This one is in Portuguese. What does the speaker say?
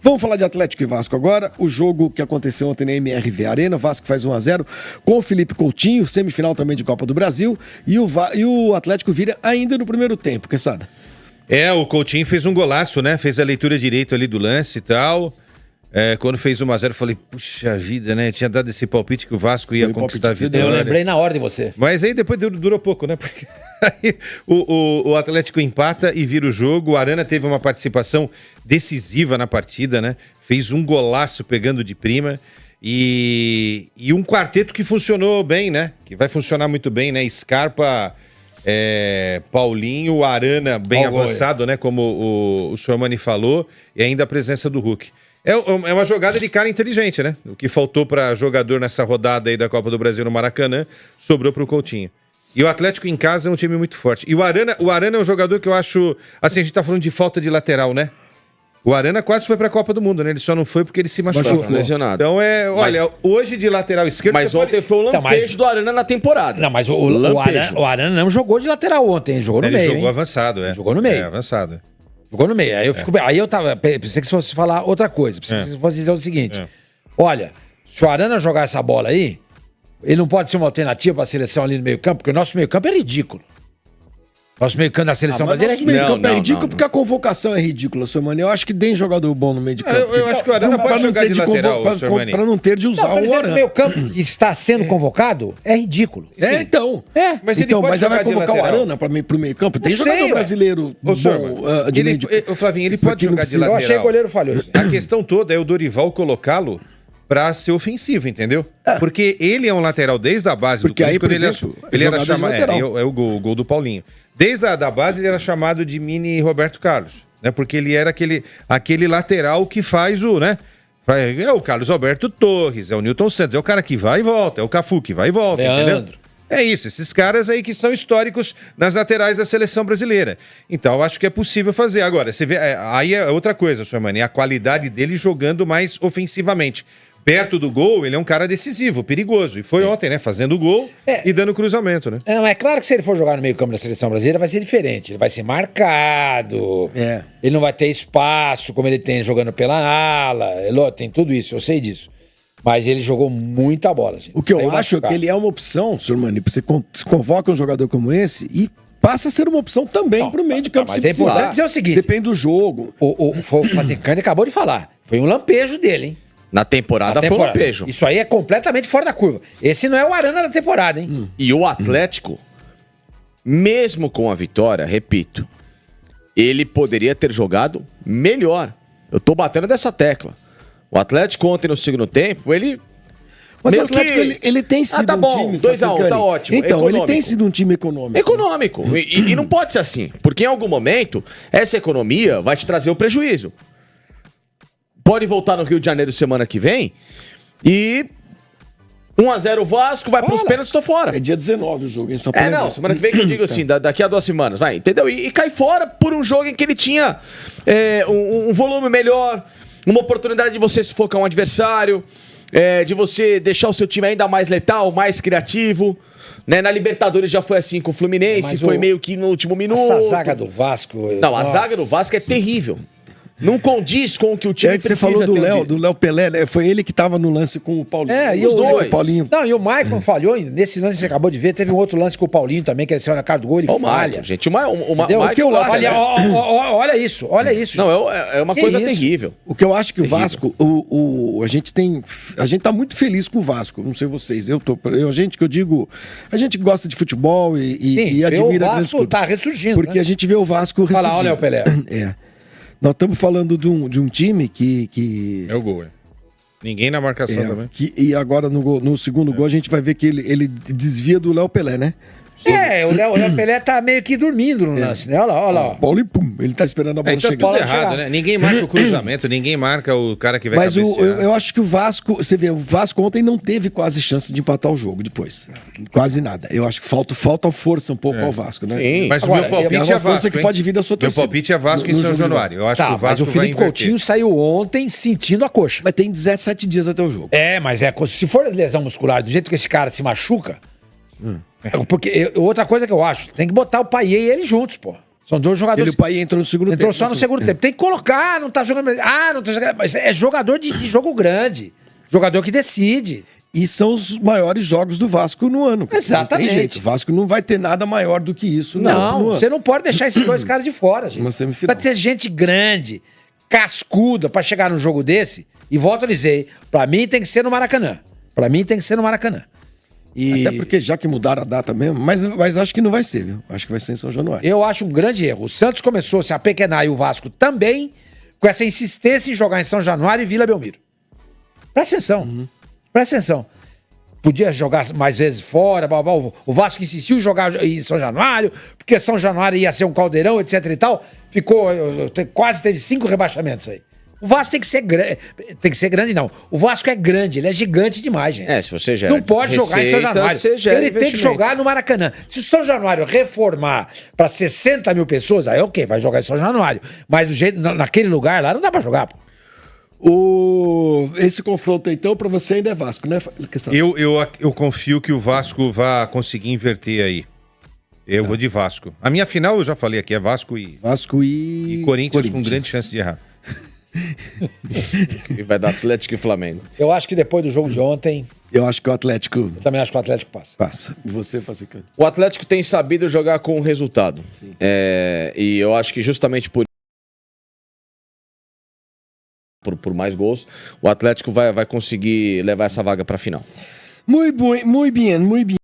Vamos falar de Atlético e Vasco agora. O jogo que aconteceu ontem na MRV Arena. O Vasco faz 1-0 com o Felipe Coutinho, semifinal também de Copa do Brasil. E o Atlético vira ainda no primeiro tempo, Quesada. O Coutinho fez um golaço, né? Fez a leitura direito ali do lance e tal. Quando fez 1-0, eu falei, puxa vida, né? Eu tinha dado esse palpite que o Vasco ia conquistar a vitória. Eu lembrei na hora de você. Mas aí depois durou pouco, né? Porque aí o Atlético empata e vira o jogo. O Arana teve uma participação decisiva na partida, né? Fez um golaço pegando de prima. E um quarteto que funcionou bem, né? Que vai funcionar muito bem, né? Scarpa, Paulinho, Arana bem avançado, né? Como o Sormani falou. E ainda a presença do Hulk. É uma jogada de cara inteligente, né? O que faltou para jogador nessa rodada aí da Copa do Brasil no Maracanã, sobrou pro Coutinho. E o Atlético em casa é um time muito forte. E o Arana é um jogador que eu acho... Assim, a gente tá falando de falta de lateral, né? O Arana quase foi pra Copa do Mundo, né? Ele só não foi porque ele se machucou. Lesionado. Então hoje de lateral esquerdo... Mas ontem foi o lampejo do Arana na temporada. Não, mas o Arana não jogou de lateral ontem, ele jogou no meio. Ele jogou avançado, Ele jogou no meio. Avançado. Jogou no meio. Aí eu tava. Pensei que você fosse falar outra coisa. Pensei que você fosse dizer o seguinte: olha, se o Arana jogar essa bola aí, ele não pode ser uma alternativa pra seleção ali no meio-campo, porque o nosso meio-campo é ridículo. Nosso meio-campo da seleção brasileira é ridículo. Nosso meio-campo é ridículo porque a convocação é ridícula, Sormani. Eu acho que tem jogador bom no meio de campo. Eu acho que o Arana pode jogar de lateral, Sormani. Pra não ter de usar o Arana. O meio-campo que está sendo convocado é ridículo. Então. Mas você vai convocar o Arana pro meio-campo? Tem jogador brasileiro bom de meio de campo. O Flavinho, ele pode jogar de lateral. Eu achei que o goleiro falhou. A questão toda é o Dorival colocá-lo pra ser ofensivo, entendeu? Porque ele é um lateral desde a base do Corinthians. Porque aí, ele era chamado... É o gol do Paulinho. Desde a base ele era chamado de mini Roberto Carlos, né? Porque ele era aquele lateral que faz o, né? É o Carlos Alberto Torres, é o Newton Santos, é o cara que vai e volta, é o Cafu que vai e volta, entendeu? É isso, esses caras aí que são históricos nas laterais da seleção brasileira. Então, eu acho que é possível fazer. Agora, você vê, aí é outra coisa, Sormani, a qualidade dele jogando mais ofensivamente. Perto do gol, ele é um cara decisivo, perigoso. E foi ontem, né? Fazendo gol e dando cruzamento, né? Não, é claro que se ele for jogar no meio campo da seleção brasileira, vai ser diferente. Ele vai ser marcado. Ele não vai ter espaço, como ele tem jogando pela ala. Tem tudo isso, eu sei disso. Mas ele jogou muita bola, gente. O que eu acho é que ele é uma opção, Sormani, você convoca um jogador como esse e passa a ser uma opção também pro meio de campo. Mas é importante dizer o seguinte. Depende do jogo. O Fazencani acabou de falar. Foi um lampejo dele, hein? Na temporada foi um lampejo. Isso aí é completamente fora da curva. Esse não é o Arana da temporada, hein? E o Atlético, mesmo com a vitória, repito, ele poderia ter jogado melhor. Eu tô batendo dessa tecla. O Atlético ontem no segundo tempo, ele... Mas o Atlético, ele tem sido tá bom, um time... 2-1, tá ótimo. Então, econômico. ele tem sido um time econômico. Econômico. E não pode ser assim. Porque em algum momento, essa economia vai te trazer o prejuízo. Pode voltar no Rio de Janeiro semana que vem e 1-0 o Vasco, vai pros pênaltis, tô fora. É dia 19 o jogo, hein? Só pra lembrar. Não, semana que vem que eu digo assim, daqui a 2 semanas, vai, entendeu? E cai fora por um jogo em que ele tinha um volume melhor, uma oportunidade de você sufocar um adversário, de você deixar o seu time ainda mais letal, mais criativo. Né? Na Libertadores já foi assim com o Fluminense, foi meio que no último minuto. Essa zaga do Vasco... Não, a zaga do Vasco é terrível. Não condiz com o que o time precisa. Você falou do Léo Pelé, né? Foi ele que tava no lance com o Paulinho. E os dois. O Paulinho. Não, e o Maicon falhou. Nesse lance que você acabou de ver, teve um outro lance com o Paulinho também, que ele saiu na cara do gol, ele falha. Gente, o Maicon... Olha isso, olha isso. Não, é uma coisa terrível. O que eu acho que o Vasco, a gente tá muito feliz com o Vasco, não sei vocês, a gente gosta de futebol e admira grandes clubes. Tá ressurgindo, porque a gente vê o Vasco ressurgindo. Olha o Pelé. Nós estamos falando de um time que... É o gol, Ninguém na marcação também. E agora no segundo gol a gente vai ver que ele desvia do Léo Pelé, né? O Léo Pelé tá meio que dormindo no lance, né? Olha lá. Paulo pum, ele tá esperando a bola chegar. Tudo errado, né? Ninguém marca o cruzamento, ninguém marca o cara que vai cabecear. Mas eu acho que o Vasco, você vê, o Vasco ontem não teve quase chance de empatar o jogo depois. Quase nada. Eu acho que falta força um pouco ao Vasco, né? Sim. Mas agora, o meu palpite é Vasco, que pode vir da sua torcida. Meu palpite é Vasco em São Januário. Eu acho que o Vasco mas o Felipe Coutinho saiu ontem sentindo a coxa. Mas tem 17 dias até o jogo. Mas se for lesão muscular, do jeito que esse cara se machuca... Porque outra coisa que eu acho, tem que botar o Payet e ele juntos, pô. São 2 jogadores. O pai entrou no segundo tempo. Entrou só no segundo tempo. Tem que colocar, não tá jogando. Não tá jogando. Mas é jogador de jogo grande. Jogador que decide. E são os maiores jogos do Vasco no ano. Exatamente. Não tem jeito. O Vasco não vai ter nada maior do que isso no Não, ano. você não pode deixar esses 2 caras de fora, gente. Uma semifinal. Vai ter gente grande, cascuda, pra chegar num jogo desse. E volto a dizer, pra mim tem que ser no Maracanã. Pra mim tem que ser no Maracanã. Até porque já que mudaram a data mesmo, mas acho que não vai ser, viu? Acho que vai ser em São Januário. Eu acho um grande erro. O Santos começou a se apequenar e o Vasco também, com essa insistência em jogar em São Januário e Vila Belmiro. Presta atenção. Presta atenção. Podia jogar mais vezes fora, blá, blá, blá. O Vasco insistiu em jogar em São Januário, porque São Januário ia ser um caldeirão, etc e tal. Quase teve 5 rebaixamentos aí. O Vasco tem que ser grande. Tem que ser grande, não. O Vasco é grande, ele é gigante demais, gente. Se você gera não pode jogar em São Januário. Ele tem que jogar no Maracanã. Se o São Januário reformar para 60 mil pessoas, aí ok, vai jogar em São Januário. Mas do jeito, naquele lugar lá, não dá para jogar, pô. Esse confronto, então, pra você ainda é Vasco, né? Eu confio que o Vasco vai conseguir inverter aí. Eu vou de Vasco. A minha final, eu já falei aqui, é Vasco e Corinthians com grande chance de errar. E vai dar Atlético e Flamengo. Eu acho que depois do jogo de ontem... Eu acho que o Atlético... Eu também acho que o Atlético passa. Passa. E você, Facicano? O Atlético tem sabido jogar com o resultado. Sim. E eu acho que justamente por mais gols, o Atlético vai conseguir levar essa vaga para a final. Muito bem.